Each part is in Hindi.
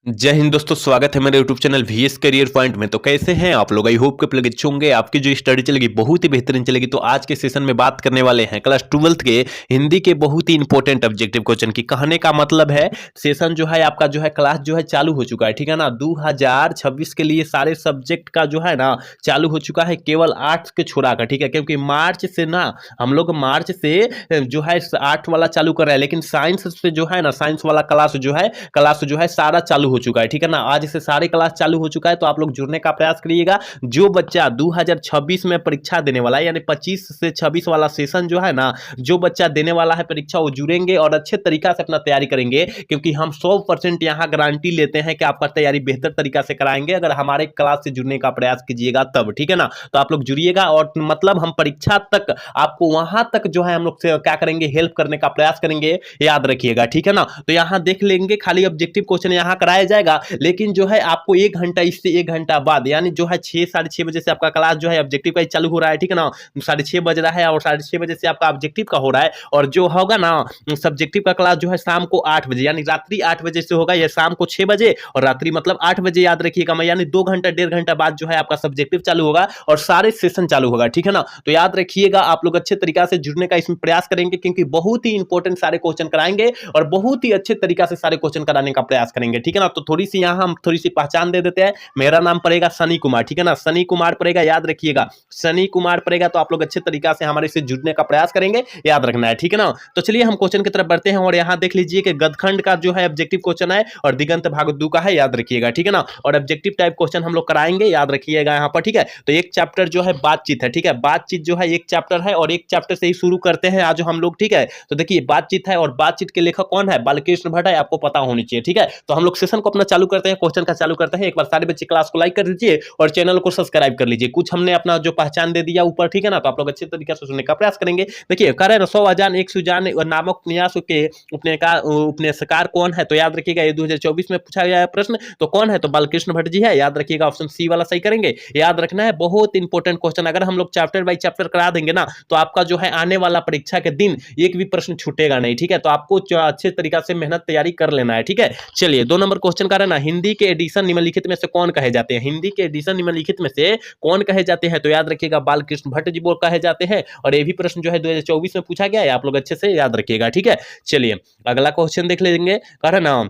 जय हिंद दोस्तों, स्वागत है मेरे YouTube channel VS career point में। तो कैसे हैं आप लोग? आई होप कि आप लोग अच्छे होंगे। आपकी जो स्टडी चलेगी बहुत ही बेहतरीन चलेगी। तो आज के सेशन में बात करने वाले हैं क्लास 12th के हिंदी के बहुत ही इंपॉर्टेंट ऑब्जेक्टिव क्वेश्चन की। कहने का मतलब है सेशन जो है आपका जो है क्लास जो है चालू हो चुका है, ठीक है ना। 2026 के लिए सारे सब्जेक्ट का जो है ना चालू हो चुका है, केवल आर्ट्स के छोड़ा कर, ठीक है। क्योंकि मार्च से ना हम लोग मार्च से जो है आर्ट वाला चालू कर रहे हैं, लेकिन साइंस से जो है ना साइंस वाला क्लास जो है सारा चालू हो चुका है, ठीक है ना। आज से सारे क्लास चालू हो चुका है, तो आप लोग जुड़ने का प्रयास करिएगा। जो बच्चा 2026 में परीक्षा देने वाला है, यानी 25 से 26 वाला सेशन जो है ना, जो बच्चा देने वाला है परीक्षा, वो जुड़ेंगे और अच्छे तरीका से अपना तैयारी करेंगे। क्योंकि हम 100% यहाँ गारंटी लेते हैं कि आपका तैयारी बेहतर तरीका से कराएंगे अगर हमारे क्लास से जुड़ने का प्रयास कीजिएगा तब, ठीक है ना। तो आप लोग जुड़िएगा और मतलब हम परीक्षा तक आपको वहां तक जो है हम लोग से क्या करेंगे, हेल्प करने का प्रयास करेंगे, याद रखिएगा, ठीक है ना। तो यहाँ देख लेंगे, खाली ऑब्जेक्टिव क्वेश्चन यहाँ कराया जाएगा, लेकिन जो है आपको 1 घंटा, इससे 1 घंटा बाद, यानी जो है 6 साढ़े 6 बजे से आपका क्लास जो है ऑब्जेक्टिव का चालू हो रहा है, ठीक है ना। 6:30 बज रहा है और 6:30 बजे से आपका ऑब्जेक्टिव का हो रहा है, और जो होगा ना सब्जेक्टिव का क्लास जो है शाम को 8 बजे, यानी रात्रि 8 बजे से होगा, या शाम को 6 बजे और रात्रि मतलब 8 बजे, याद रखिएगा मैं, यानी 2 घंटा 1.5 घंटा बाद जो है आपका सब्जेक्टिव चालू होगा और सारे सेशन चालू होगा, ठीक है ना। तो याद रखिएगा, आप लोग अच्छे तरीका से जुड़ने का इसमें प्रयास करेंगे, क्योंकि बहुत ही इंपॉर्टेंट सारे क्वेश्चन कराएंगे और बहुत ही अच्छे तरीका से सारे क्वेश्चन कराने का प्रयास करेंगे, ठीक है ना। तो थोड़ी सी यहाँ हम थोड़ी सी पहचान दे देते हैं। मेरा नाम पड़ेगा सनी कुमार, ठीक है ना, सनी कुमार पड़ेगा, याद रखिएगा, सनी कुमार पड़ेगा। तो आप लोग अच्छे तरीका से हमारे से जुड़ने का प्रयास करेंगे, याद रखना है, ठीक है ना। तो चलिए हम क्वेश्चन की तरफ बढ़ते हैं, और यहाँ देख लीजिए कि गदखंड का जो है ऑब्जेक्टिव क्वेश्चन है और दिगंत भागदू का है, याद रखिएगा, ठीक है ना। और ऑब्जेक्टिव टाइप क्वेश्चन हम लोग कराएंगे, याद रखिएगा यहाँ पर, ठीक है। तो एक चैप्टर जो है बातचीत है, ठीक है, बातचीत जो है एक चैप्टर है और एक चैप्टर से ही शुरू करते हैं आज हम लोग, ठीक है। तो देखिए बातचीत है और बातचीत के लेखक कौन है, बालकृष्ण भट्ट है, आपको पता होनी चाहिए, ठीक है। तो हम लोग सेशन को अपना चालू करते हैं, क्वेश्चन का चालू करते हैं। एक बार सारे बच्चे क्लास को लाइक कर दीजिए और चैनल को सब्सक्राइब कर लीजिए। कुछ हमने अपना जो पहचान दे दिया ऊपर, ठीक है ना, तो आप लोग अच्छे तरीके से सुनने का प्रयास करेंगे। देखिए कह रहे हैं 100 अजान एक सुजान नामक उपन्यास के उपन्यासकार कौन है, तो याद रखिएगा ये 2024 में पूछा गया है प्रश्न। तो कौन है, तो बालकृष्ण भट्ट जी है, याद रखिएगा, ऑप्शन सी वाला सही करेंगे। याद रखना है, बहुत इंपॉर्टेंट क्वेश्चन, अगर हम लोग चैप्टर बाई चैप्टर करा देंगे ना, तो आपका जो है आने वाला परीक्षा के दिन एक भी प्रश्न छूटेगा नहीं, ठीक है। तो आपको अच्छे तरीका से मेहनत तैयारी कर लेना है, ठीक है। चलिए 2 नंबर क्वेश्चन का रहना, हिंदी के एडिशन निम्नलिखित में से कौन कहे जाते हैं, हिंदी के एडिशन निम्नलिखित में से कौन कहे जाते हैं, तो याद रखिएगा बालकृष्ण भट्ट जी बोल कहे जाते हैं। और ये भी प्रश्न जो है 2024 में पूछा गया है, आप लोग अच्छे से याद रखिएगा, ठीक है। चलिए अगला क्वेश्चन देख लेंगे, कह रहे ना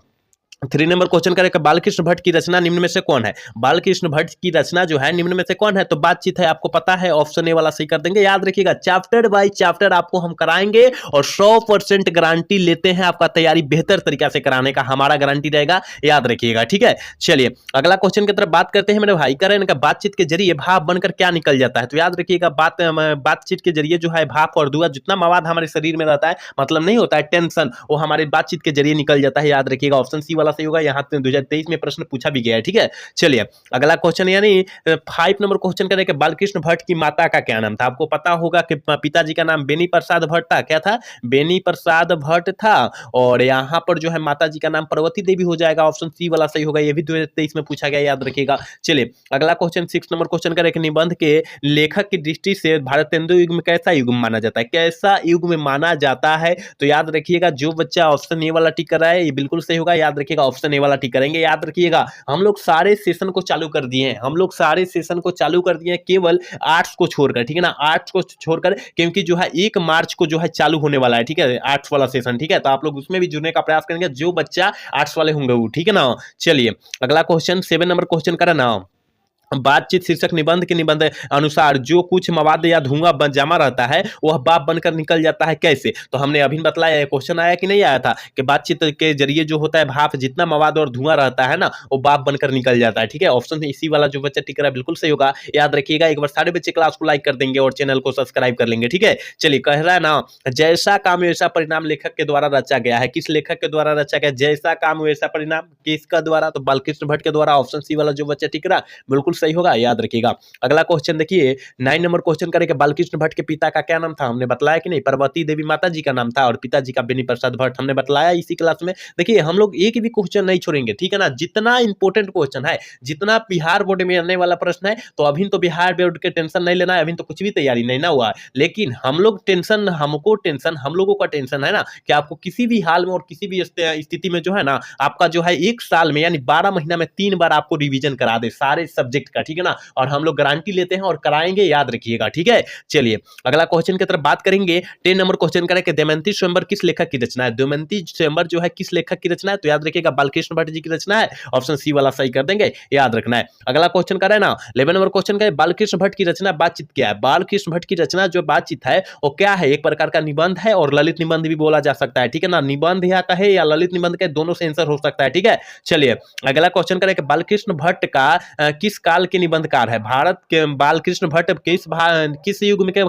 3 नंबर क्वेश्चन करेगा, बालकृष्ण भट्ट की रचना निम्न में से कौन है, बालकृष्ण भट्ट की रचना जो है निम्न में से कौन है, तो बातचीत है, आपको पता है, ऑप्शन ए वाला सही कर देंगे। याद रखिएगा चैप्टर बाय चैप्टर आपको हम कराएंगे और 100% गारंटी लेते हैं आपका तैयारी बेहतर तरीका से कराने का, हमारा गारंटी रहेगा, याद रखिएगा, ठीक है। चलिए अगला क्वेश्चन की तरफ बात करते हैं मेरे भाई। कह रहे हैं बातचीत के जरिए भाप बनकर क्या निकल जाता है, तो याद रखिएगा बातचीत के जरिए जो है भाप और धुआं, जितना मवाद हमारे शरीर में रहता है, मतलब नहीं होता है टेंशन, वो हमारे बातचीत के जरिए निकल जाता है, याद रखिएगा, ऑप्शन सी वाला सही होगा। यहाँ 2023 में प्रश्न पूछा भी गया है, ठीक है। चलिए अगला क्वेश्चन, यानी 5 नंबर क्वेश्चन करें कि बालकृष्ण भट्ट की माता का क्या नाम था, आपको पता होगा कि पिताजी का नाम बेनी प्रसाद भट्ट था, क्या था, बेनी प्रसाद भट्ट था, और यहाँ पर जो है माता जी का नाम पार्वती देवी हो जाएगा, ऑप्शन सी वाला सही होगा, ये भी 2023 में पूछा गया, याद रखिएगा। चलिए अगला क्वेश्चन 6 नंबर क्वेश्चन करें कि निबंध के लेखक की दृष्टि से भारतेंदु युग में कैसा युग माना जाता है, कैसा युग में माना जाता है, तो याद रखिएगा जो बच्चा ऑप्शन ए वाला टिक कर रहा है ये बिल्कुल सही होगा, याद रखिएगा ऑप्शन ए वाला टिक करेंगे। याद रखिएगा हम लोग सारे सेशन को चालू कर दिए हैं, हम लोग सारे सेशन को चालू कर दिए हैं, केवल आर्ट्स को छोड़कर, ठीक है ना, आर्ट्स को छोड़कर, क्योंकि जो है 1 मार्च को जो है चालू होने वाला है, ठीक है, आर्ट्स वाला सेशन, ठीक है। तो आप लोग उसमें भी जुड़ने का प्रयास करेंगे जो बच्चा आर्ट्स वाले होंगे वो, ठीक है ना। चलिए अगला क्वेश्चन 7 नंबर क्वेश्चन का ना, बातचीत शीर्षक निबंध के निबंध अनुसार जो कुछ मवाद या धुआं जमा रहता है वह भाप बनकर निकल जाता है, कैसे, तो हमने अभी बताया, क्वेश्चन आया कि नहीं आया था कि बातचीत के जरिए जो होता है भाप, जितना मवाद और धुआं रहता है ना वो भाप बनकर निकल जाता है, ठीक है। ऑप्शन इसी वाला जो बच्चा टिक रहा है बिल्कुल सही होगा, याद रखिएगा। एक बार सारे बच्चे क्लास को लाइक कर देंगे और चैनल को सब्सक्राइब कर लेंगे, ठीक है। चलिए कह रहा है ना, जैसा काम वैसा परिणाम लेखक के द्वारा रचा गया है, किस लेखक के द्वारा रचा गया, जैसा काम वैसा परिणाम, किसका द्वारा, तो बालकृष्ण भट्ट के द्वारा, ऑप्शन सी वाला जो बच्चा टिक रहा बिल्कुल सही होगा, याद रखिएगा। अगला क्वेश्चन देखिए 9 नंबर क्वेश्चन करेंगे, बालकृष्ण भट्ट के पिता का क्या नाम था? हमने बतलाया कि नहीं, पार्वती देवी माता जी का नाम था और पिताजी का बेनी प्रसाद भट्ट, हमने बतलाया इसी क्लास में। देखिए हम लोग एक भी क्वेश्चन नहीं छोड़ेंगे, ठीक है ना, जितना इंपॉर्टेंट क्वेश्चन है, जितना बिहार बोर्ड में आने वाला प्रश्न है, तो अभी तो बिहार बोर्ड के टेंशन नहीं लेना है, अभी तो कुछ भी तैयारी नहीं ना हुआ है। लेकिन हम लोग टेंशन, हम लोगों का टेंशन है ना कि आपको किसी भी हाल में और किसी भी स्थिति में जो है ना, आपका जो है एक साल में यानी 12 महीना में 3 बार आपको रिवीजन करा दे सारे सब्जेक्ट का, ठीक है ना, और हम लोग गारंटी लेते हैं और कराएंगे, याद रखिएगा, ठीक है। चलिए अगला क्वेश्चन की तरफ बात करेंगे। 10 नंबर क्वेश्चन करें कि दमयंती स्वयंवर किस लेखक की रचना है? दमयंती स्वयंवर जो है किस लेखक की रचना है? तो याद रखिएगा बालकृष्ण भट्ट जी की रचना है, ऑप्शन सी वाला सही कर देंगे, याद रखना है। अगला क्वेश्चन करें ना 11 नंबर क्वेश्चन का, बालकृष्ण भट्ट की रचना बातचीत क्या है? बालकृष्ण भट्ट की रचना जो बातचीत है वो क्या है? एक प्रकार का निबंध है और ललित निबंध भी बोला जा सकता है, ठीक है ना, निबंध या कहे या ललित निबंध के दोनों से आंसर हो सकता है, ठीक है। चलिए अगला क्वेश्चन करें कि बालकृष्ण भट्ट का किस काल के निबंधकार है? भारत के बालकृष्ण भट्ट किस युग में के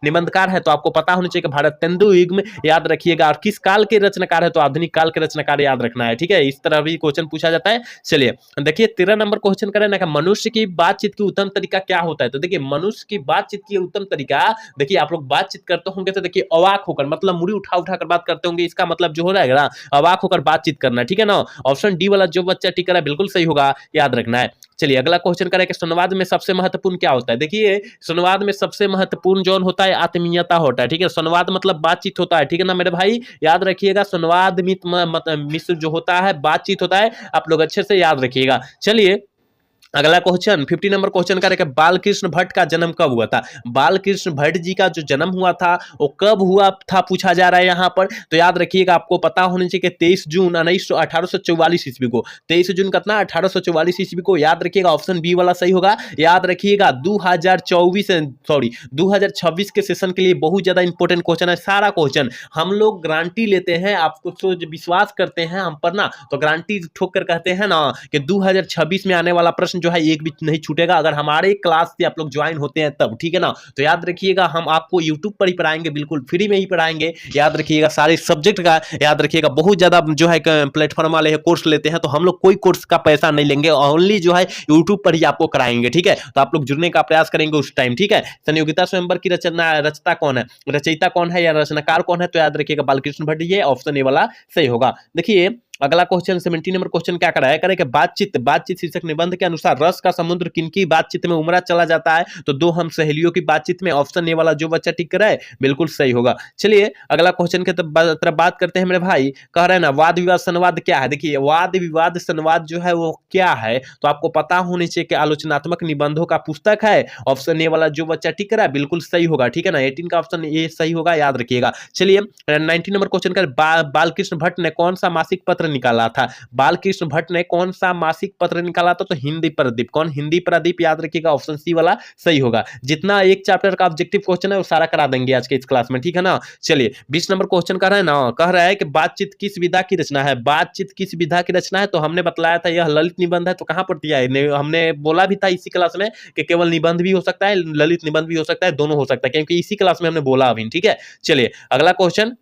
निबंधकार है? तो आपको पता होना चाहिए कि भारत तेंदु युग में, याद रखिएगा। और किस काल के रचनाकार है? तो आधुनिक काल के रचनाकार, याद रखना है, ठीक है। इस तरह भी क्वेश्चन पूछा जाता है। चलिए देखिए 13 नंबर क्वेश्चन करें ना, मनुष्य की बातचीत की उत्तम तरीका क्या होता है? तो देखिए मनुष्य की बातचीत की उत्तम तरीका, देखिए आप लोग बातचीत करते होंगे तो देखिए अवाक होकर, मतलब मुड़ी उठा उठा कर बात करते होंगे, इसका मतलब जो हो रहा है ना, अवाक होकर बातचीत करना, ठीक है ना। ऑप्शन डी वाला जो बच्चा टिक रहा है बिल्कुल सही होगा, याद रखना है। चलिए अगला क्वेश्चन करें कि संवाद में सबसे महत्वपूर्ण क्या होता है? देखिए संवाद में सबसे महत्वपूर्ण जो होता है आत्मीयता होता है, ठीक है। संवाद मतलब बातचीत होता है, ठीक है ना मेरे भाई, याद रखिएगा। संवाद मिश्र जो होता है बातचीत होता है, आप लोग अच्छे से याद रखिएगा। चलिए अगला क्वेश्चन 50 नंबर क्वेश्चन करेंगे, बालकृष्ण भट्ट का जन्म कब हुआ था? बालकृष्ण भट्ट जी का जो जन्म हुआ था वो कब हुआ था पूछा जा रहा है यहाँ पर। तो याद रखिएगा, आपको पता होना चाहिए कि 23 जून 1844 ईस्वी को, 23 जून कितना 1844 ईस्वी को, याद रखिएगा। ऑप्शन बी वाला सही होगा, याद रखिएगा। 2026 के सेशन के लिए बहुत ज्यादा इंपॉर्टेंट क्वेश्चन है, सारा क्वेश्चन हम लोग गारंटी लेते हैं, आपको तो विश्वास करते हैं हम पर ना, तो गारंटी ठोक कर कहते हैं ना कि 2026 में आने वाला प्रश्न जो है एक भी नहीं छूटेगा, अगर हमारे क्लास से आप लोग ज्वाइन होते हैं तब, ठीक है ना। तो याद रखिएगा हम आपको यूट्यूब पर ही पढ़ाएंगे, बिल्कुल फ्री में ही पढ़ाएंगे, याद रखिएगा। सारे सब्जेक्ट का याद रखिएगा, बहुत ज्यादा जो है प्लेटफॉर्म वाले कोर्स लेते हैं, तो हम लोग कोई कोर्स का पैसा नहीं लेंगे, ओनली जो है यूट्यूब पर ही आपको कराएंगे, ठीक है। तो आप लोग जुड़ने का प्रयास करेंगे उस टाइम, ठीक है। संयोगिता स्वयंवर की रचयिता कौन है या रचनाकार कौन है? तो याद रखिएगा बालकृष्ण भट्ट, ये ऑप्शन ए वाला सही होगा। देखिए अगला क्वेश्चन 70 नंबर क्वेश्चन क्या कराया करे कि बातचीत शीर्षक निबंध के अनुसार रस का समुद्र किनकी बातचीत में उमड़ा चला जाता है? तो दो हम सहेलियों की बातचीत में, ऑप्शन ए वाला जो बच्चा टिक कर रहा है बिल्कुल सही होगा। चलिए अगला क्वेश्चन के तरफ बात करते हैं मेरे भाई। कह रहे हैं ना वाद विवाद संवाद क्या है? देखिए वाद विवाद संवाद जो है वो क्या है, तो आपको पता होने चाहिए कि आलोचनात्मक निबंधों का पुस्तक है, ऑप्शन ए वाला जो बच्चा टिक रहा है बिल्कुल सही होगा, ठीक है ना। 18 का ऑप्शन ए सही होगा, याद रखिएगा। चलिए 19 नंबर क्वेश्चन का, बालकृष्ण भट्ट ने कौन सा मासिक पत्र निकाला था? बालकृष्ण भट्ट ने कौन सा मासिक पत्र निकाला था? तो हिंदी प्रदीप। कौन? हिंदी प्रदीप, याद रखिएगा, ऑप्शन सी वाला सही होगा। जितना एक चैप्टर का ऑब्जेक्टिव क्वेश्चन है वो सारा करा देंगे आज के इस क्लास में, ठीक है ना। चलिए 20 नंबर क्वेश्चन कह रहा है ना, कह रहा है कि बातचीत किस विधा की रचना है? बातचीत किस विधा की रचना है? तो हमने बतलाया था यह ललित निबंध है, तो कहां पर दिया है? हमने बोला भी था इसी क्लास में कि केवल निबंध भी हो सकता है, ललित निबंध भी हो सकता है, दोनों हो सकता है, क्योंकि इसी क्लास में हमने बोला अभी, ठीक है। चलिए अगला क्वेश्चन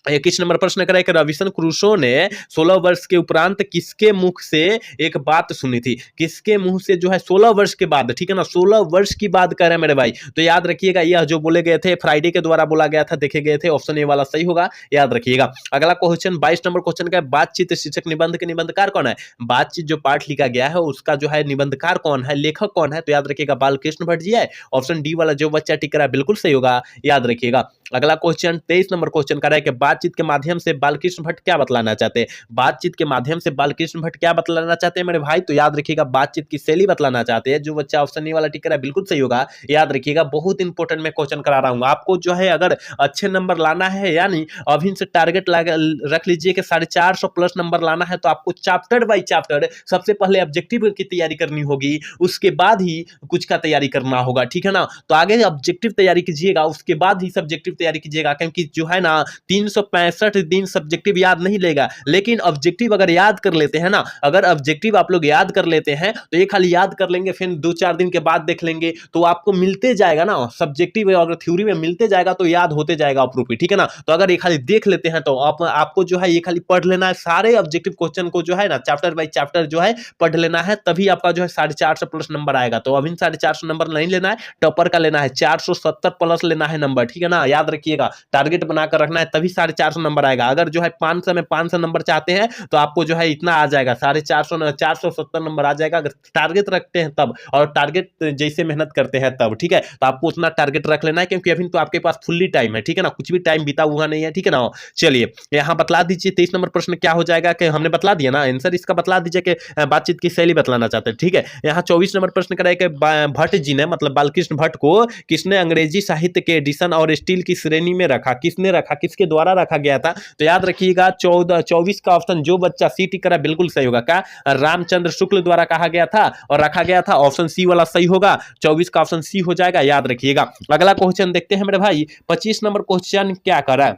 21 नंबर प्रश्न करें कि रॉबिन्सन क्रूसो ने 16 वर्ष के उपरांत किसके मुख से एक बात सुनी थी? किसके मुंह से जो है 16 वर्ष के बाद, ठीक है ना, 16 वर्ष की बात कर रहे हैं मेरे भाई। तो याद रखिएगा यह जो बोले गए थे फ्राइडे के द्वारा बोला गया था, देखे गए थे, ऑप्शन ए वाला सही होगा, याद रखिएगा। अगला क्वेश्चन 22 नंबर क्वेश्चन का, बातचीत शीर्षक निबंध के निबंधकार कौन है? बातचीत जो पाठ लिखा गया है उसका जो है निबंधकार कौन है, लेखक कौन है? तो याद रखिएगा बालकृष्ण भट्ट जी है, ऑप्शन डी वाला जो बच्चा टिक रहा है बिल्कुल सही होगा, याद रखिएगा। अगला क्वेश्चन 23 नंबर क्वेश्चन का है कि बातचीत के माध्यम से बालकृष्ण भट्ट क्या बतलाना चाहते हैं? बातचीत के माध्यम से बालकृष्ण भट्ट क्या बतलाना चाहते हैं मेरे भाई? तो याद रखिएगा बातचीत की शैली बतलाना चाहते हैं, जो बच्चा ऑप्शन ए वाला टिक रहा है बिल्कुल सही होगा, याद रखिएगा। बहुत इंपॉर्टेंट मैं क्वेश्चन करा रहा हूं आपको, जो है अगर अच्छे नंबर लाना है, यानी अभी से टारगेट रख लीजिए कि 450 प्लस नंबर लाना है, तो आपको चैप्टर बाई चैप्टर सबसे पहले ऑब्जेक्टिव की तैयारी करनी होगी, उसके बाद ही कुछ का तैयारी करना होगा, ठीक है ना। तो आगे ऑब्जेक्टिव तैयारी कीजिएगा, उसके बाद ही सब्जेक्टिव तैयारी कीजिएगा, क्योंकि जो है ना 300 365 दिन सब्जेक्टिव याद नहीं लेगा, लेकिन ऑब्जेक्टिव अगर याद कर लेते हैं ना, अगर ऑब्जेक्टिव आप लोग याद कर लेते हैं तो ये खाली याद कर लेंगे, फिर 2-4 दिन के बाद देख लेंगे तो आपको मिलते जाएगा ना, सब्जेक्टिव अगर थ्योरी में मिलते जाएगा तो याद होते जाएगा अप्रूपी, ठीक है ना। तो अगर ये खाली देख लेते हैं तो आपको जो है ये खाली पढ़ लेना है, सारे ऑब्जेक्टिव क्वेश्चन को जो है ना चैप्टर बाय चैप्टर जो है पढ़ लेना है, तभी आपका जो है 450 प्लस नंबर आएगा। तो अभी 450 नंबर नहीं लेना है, टॉपर का लेना है, 470 प्लस लेना है नंबर, ठीक है ना, याद रखिएगा, टारगेट बनाकर रखना है, तभी 450 नंबर आएगा। अगर जो है 500 में 500 नंबर चाहते हैं तो आपको जो है इतना आ जाएगा, 450 470 नंबर आ जाएगा, अगर टारगेट रखते हैं तब, और टारगेट जैसे मेहनत करते हैं तब, ठीक है। तो आपको उतना टारगेट रख लेना है, क्योंकि अभी तो आपके पास फुल्ली टाइम है, ठीक है ना, कुछ भी टाइम बीता हुआ नहीं है, ठीक है ना। चलिए यहाँ बतला दीजिए 23 नंबर प्रश्न क्या हो जाएगा, कि हमने बतला दिया ना आंसर, इसका बतला दीजिए कि बातचीत की शैली बतलाना चाहते हैं, ठीक है। यहाँ 24 नंबर प्रश्न कराए कि भट्ट जी ने, मतलब बालकृष्ण भट्ट को किसने अंग्रेजी साहित्य के एडिशन और स्टील की श्रेणी में रखा, किसने रखा, किसके द्वारा रखा गया था। तो याद रखिएगा 24 का ऑप्शन जो बच्चा सी टिक करा बिल्कुल सही होगा, क्या रामचंद्र शुक्ल द्वारा कहा गया था और रखा गया था, ऑप्शन सी वाला सही होगा, 24 का ऑप्शन सी हो जाएगा, याद रखिएगा। अगला क्वेश्चन देखते हैं मेरे भाई, 25 नंबर क्वेश्चन क्या करा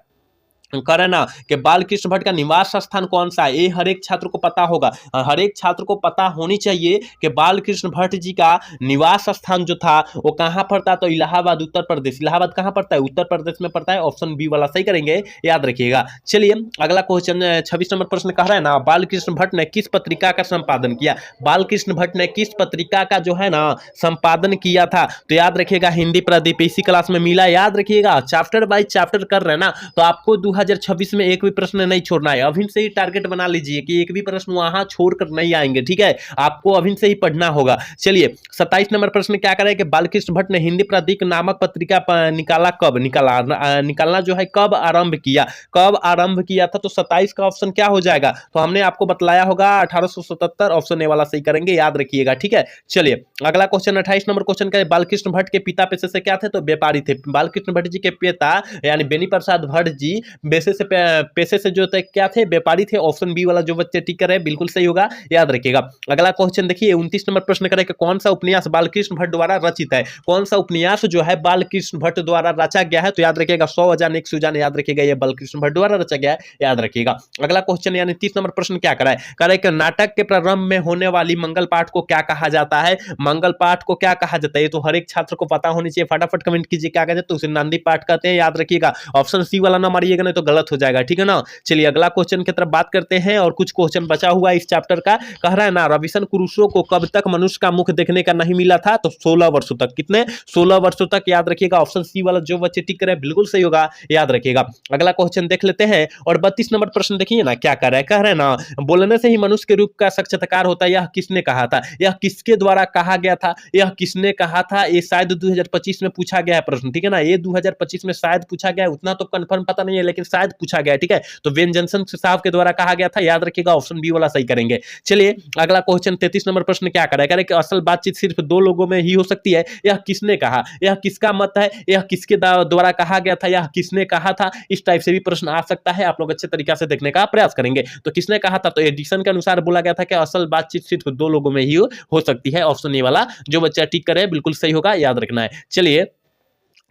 करे ना कि बालकृष्ण भट्ट का निवास स्थान कौन सा है, ये हर एक छात्र को पता होगा, हर एक छात्र को पता होनी चाहिए कि बालकृष्ण भट्ट जी का निवास स्थान जो था वो कहां पड़ता है, तो इलाहाबाद उत्तर प्रदेश। इलाहाबाद कहां पड़ता है, उत्तर प्रदेश में पड़ता है, ऑप्शन बी वाला सही करेंगे, याद रखिएगा। चलिए अगला क्वेश्चन 26 नंबर प्रश्न कह रहा है ना, बालकृष्ण भट्ट ने किस पत्रिका का संपादन किया, बालकृष्ण भट्ट ने किस पत्रिका का जो है ना संपादन किया था। तो याद रखिएगा हिंदी प्रदीप, इसी क्लास में मिला, याद रखिएगा, चैप्टर बाय चैप्टर कर रहे हैं ना, तो आपको 2026 में एक भी प्रश्न नहीं छोड़ना है, अभी से ही टारगेट बना लीजिए कि एक भी प्रश्न वहां छोड़कर नहीं आएंगे, ठीक है, आपको अभी से ही पढ़ना होगा। चलिए 27 नंबर प्रश्न क्या करें कि बालकृष्ण भट्ट ने हिंदी प्रदीप नामक पत्रिका निकाला कब, निकालना जो है कब आरंभ किया, कब आरंभ किया था। तो 27 का ऑप्शन क्या हो जाएगा, तो हमने आपको बतलाया होगा 1877, ऑप्शन ए वाला सही करेंगे, याद रखिएगा, ठीक है। चलिए अगला क्वेश्चन 28 नंबर क्वेश्चन का, बालकृष्ण भट्ट के पिता पेशे से क्या थे, तो व्यापारी थे। बालकृष्ण भट्ट जी के पिता यानी बेनी प्रसाद भट्ट जी पेशे से जो थे क्या थे, व्यापारी थे, ऑप्शन बी वाला जो बच्चे टिक कर रहे हैं बिल्कुल सही होगा, याद रखिएगा। अगला क्वेश्चन देखिए 29 नंबर प्रश्न करें कि कौन सा उपन्यास बालकृष्ण भट्ट द्वारा रचित है, कौन सा उपन्यास जो है बालकृष्ण भट्ट द्वारा रचा गया है। तो याद रखिएगा 100 अजान 1 सुजान, याद रखिएगा ये बालकृष्ण भट्ट द्वारा रचा गया है, याद रखिएगा। अगला क्वेश्चन यानी 30 नंबर प्रश्न क्या कराए, करे कि नाटक के प्रारंभ में होने वाली मंगल पाठ को क्या कहा जाता है, मंगल पाठ को क्या कहा जाता है, ये तो हर एक छात्र को पता होनी चाहिए, फटाफट कमेंट कीजिए क्या कहते हैं, तो उसे नंदी पाठ कहते हैं, याद रखिएगा, ऑप्शन सी वाला ना मारिएगा नहीं तो गलत हो जाएगा, ठीक है ना। चलिए अगला क्वेश्चन की तरफ बात करते हैं, और कुछ क्वेश्चन बचा हुआ है इस चैप्टर का। कह रहा है ना रविशन क्रूसो को कब तक मनुष्य का मुख देखने का नहीं मिला था, तो 16 वर्षों तक, कितने 16 वर्षों तक, याद रखिएगा, ऑप्शन सी वाला जो बच्चे टिक रहे बिल्कुल सही होगा, याद रखिएगा। अगला क्वेश्चन देख लेते हैं, और 32 नंबर प्रश्न देखिए ना क्या कर रहा है, कह रहे हैं ना बोलने से ही मनुष्य के रूप का साक्षात्कार होता है, यह किसने कहा था, यह किसके द्वारा कहा गया था, यह किसने कहा था, ये शायद 2025 में पूछा गया है प्रश्न, ठीक है ना, ये 2025 में शायद पूछा गया है, उतना तो कंफर्म पता नहीं है, लेकिन शायद पूछा गया है, ठीक है। तो वेन जॉनसन साहब के द्वारा कहा गया था, याद रखिएगा, ऑप्शन बी वाला सही करेंगे। चलिए अगला क्वेश्चन 33 नंबर प्रश्न क्या करेगा कि असल बातचीत सिर्फ 2 लोगों में ही हो सकती है, यह किसने कहा, यह किसका मत है, यह किसके द्वारा कहा गया था, यह किसने कहा था, इस टाइप से भी प्रश्न आ सकता है, आप लोग अच्छे तरीके से देखने का प्रयास करेंगे। तो किसने कहा था, तो एडिशन के अनुसार बोला गया था कि असल बातचीत सिर्फ 2 लोगों में ही हो सकती है, ऑप्शन ए वाला जो बच्चा टिक करे बिल्कुल सही होगा, याद रखना है। चलिए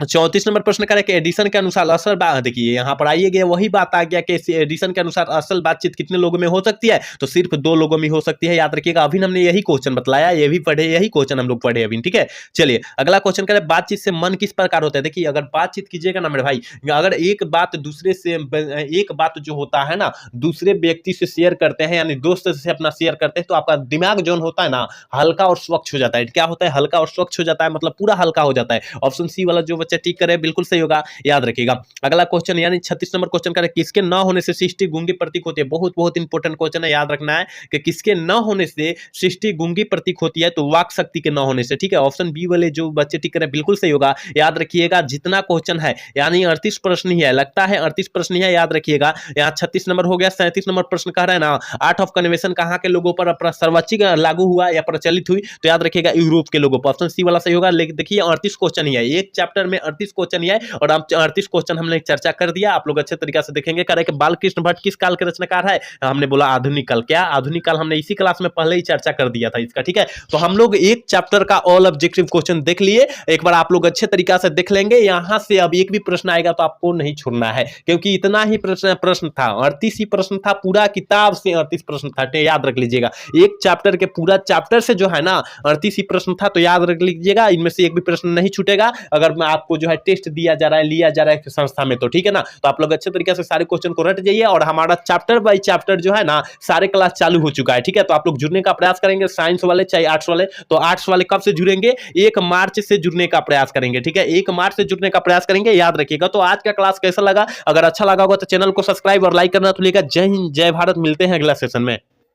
34 नंबर प्रश्न करें कि एडिशन के अनुसार असल बात, देखिए यहाँ पर आइए वही बात आ गया कि एडिशन के अनुसार असल बातचीत कितने लोगों में हो सकती है, तो सिर्फ 2 लोगों में हो सकती है, याद रखिएगा। अभी हमने यही क्वेश्चन बतलाया, ये भी पढ़े, यही क्वेश्चन हम लोग पढ़े अभी, ठीक है। चलिए अगला क्वेश्चन करें, बातचीत से मन किस प्रकार होता है। देखिए अगर बातचीत कीजिएगा ना मेरे भाई, अगर एक बात जो होता है ना दूसरे व्यक्ति से शेयर करते हैं, यानी दोस्त से अपना शेयर करते हैं, तो आपका दिमाग जो होता है ना हल्का और स्वच्छ हो जाता है। क्या होता है, हल्का और स्वच्छ हो जाता है, मतलब पूरा हल्का हो जाता है। ऑप्शन सी वाला जो बच्चा टिक करे बिल्कुल सही होगा, याद रखिएगा। अगला क्वेश्चन यानी 36 नंबर क्वेश्चन करें, किसके न होने से सृष्टि गूंगी प्रतीक होती है। बहुत बहुत इंपॉर्टेंट क्वेश्चन है, याद रखना है कि किसके न होने से सृष्टि गूंगी प्रतीक होती है, तो वाक शक्ति के न होने से, ठीक है। ऑप्शन बी वाले जो बच्चे टिक रहे बिल्कुल सही होगा, याद रखिएगा। जितना क्वेश्चन है यानी 38 प्रश्न ही है, लगता है 38 प्रश्न ही है, याद रखिएगा। यहाँ 36 नंबर हो गया। 37 नंबर प्रश्न कह रहा है ना आर्ट ऑफ कन्वेंशन कहाँ के लोगों पर सर्वाधिक लागू हुआ या प्रचलित हुई, तो याद रखिएगा यूरोप के लोगों पर, ऑप्शन सी वाला सही होगा। लेकिन देखिए 38 क्वेश्चन ही है, एक चैप्टर में 38 क्वेश्चन ही है और हम 38 क्वेश्चन हमने चर्चा कर दिया, आप लोग अच्छे तरीके से देखेंगे। कह रहे कि बालकृष्ण भट्ट किस काल के रचनाकार है, हमने बोला आधुनिक काल। क्या आधुनिक काल हमने इसी क्लास में पहले ही चर्चा कर दिया था इसका, ठीक है। तो हम लोग एक चैप्टर का ऑल ऑब्जेक्टिव क्वेश्चन देख लिए, एक बार आप लोग अच्छे तरीके से देख लेंगे। यहां से अब एक भी प्रश्न आएगा तो आपको नहीं छोड़ना है, क्योंकि इतना ही प्रश्न था, 38 ही प्रश्न था, पूरा किताब से 38 प्रश्न था, याद रख लीजिएगा। एक चैप्टर के पूरा चैप्टर से जो है ना 38 ही प्रश्न था, तो याद रख लीजिएगा, इनमें से एक भी प्रश्न नहीं छूटेगा अगर आपको जो है टेस्ट दिया जा रहा है, लिया जा रहा है संस्था में, तो ठीक है ना। तो आप लोग अच्छे तरीके से सारे क्वेश्चन को रट जाइए और हमारा चैप्टर बाय चैप्टर जो है ना सारे क्लास चालू हो चुका है, ठीक है। तो आप लोग जुड़ने का प्रयास करेंगे, साइंस वाले चाहे आर्ट्स वाले। तो आर्ट्स वाले कब से जुड़ेंगे, 1 मार्च से जुड़ने का प्रयास करेंगे, ठीक है। 1 मार्च से जुड़ने का प्रयास करेंगे, याद रखिएगा। तो आज का क्लास कैसा लगा, अगर अच्छा लगा होगा तो चैनल को सब्सक्राइब और लाइक करना तो भूलिएगा। जय हिंद, जय भारत, मिलते हैं अगला सेशन में।